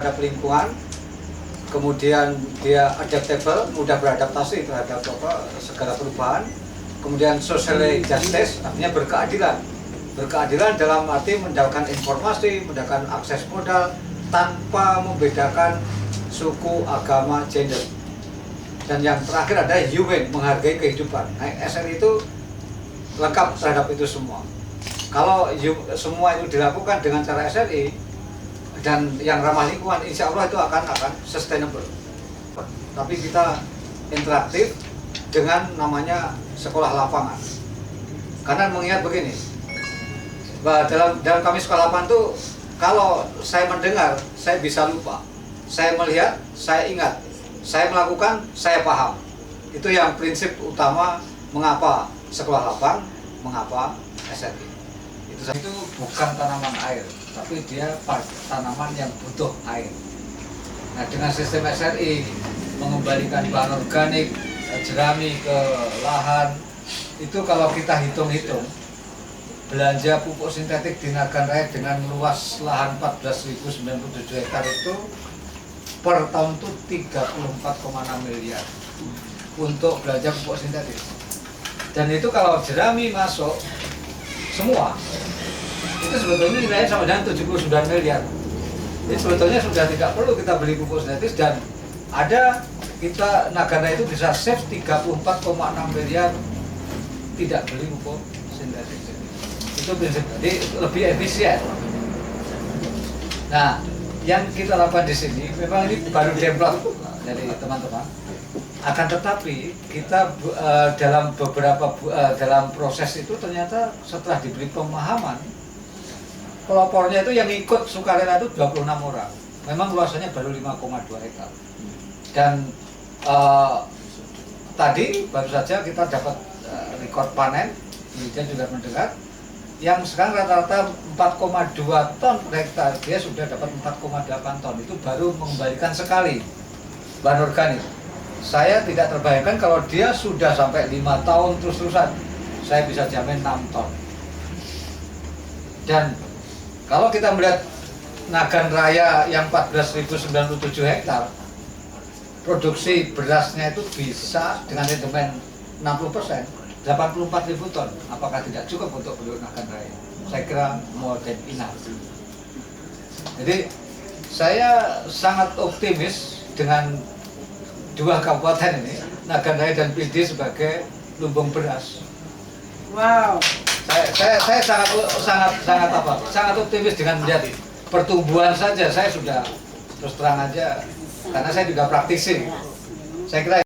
terhadap lingkungan, kemudian dia adaptable, mudah beradaptasi terhadap segala perubahan, kemudian social justice, artinya berkeadilan. Berkeadilan dalam arti mendapatkan informasi, mendapatkan akses modal tanpa membedakan suku, agama, gender. Dan yang terakhir ada human, menghargai kehidupan. Nah, SRI itu lengkap terhadap itu semua. Kalau semua itu dilakukan dengan cara SRI dan yang ramah lingkungan, insya Allah itu akan sustainable. Tapi kita interaktif dengan namanya sekolah lapangan. Karena mengingat begini, bahwa dalam kami sekolah lapangan itu, kalau saya mendengar, saya bisa lupa. Saya melihat, saya ingat. Saya melakukan, saya paham. Itu yang prinsip utama mengapa sekolah lapang, mengapa SRI. Itu bukan tanaman air, tapi dia tanaman yang butuh air. Nah, dengan sistem SRI mengembalikan bahan organik, jerami ke lahan, itu kalau kita hitung-hitung, belanja pupuk sintetik di Nagan Raya dengan luas lahan 14.097 hektar itu per tahun itu 34,6 miliar untuk belanja pupuk sintetik. Dan itu kalau jerami masuk semua, itu sebetulnya nilainya sama dengan 79 miliar. Jadi sebetulnya sudah tidak perlu kita beli pupuk sintetis, dan ada kita Nagana itu bisa save 34,6 miliar tidak beli pupuk sintetis. Itu prinsip, jadi lebih efisien. Nah, yang kita lakukan di sini memang ini baru develop dari teman-teman. Akan tetapi kita dalam dalam proses itu ternyata setelah diberi pemahaman, pelopornya itu yang ikut sukarela itu 26 orang. Memang luasannya baru 5,2 hektar. Dan tadi baru saja kita dapat rekor panen, kemudian juga mendengar, yang sekarang rata-rata 4,2 ton per hektar, dia sudah dapat 4,8 ton. Itu baru mengembalikan sekali bahan organik. Saya tidak terbayangkan kalau dia sudah sampai 5 tahun terus-terusan, saya bisa jamin 6 ton. Dan kalau kita melihat Nagan Raya yang 14.097 hektar, produksi berasnya itu bisa dengan rendemen 60%, 84.000 ton. Apakah tidak cukup untuk penduduk Nagan Raya? Saya kira more than enough. Jadi saya sangat optimis dengan dua kabupaten ini, Nagan Raya dan PD sebagai lumbung beras. Wow. Saya sangat optimis dengan melihat pertumbuhan saja. Saya sudah terus terang aja, karena saya juga praktisi. Saya kira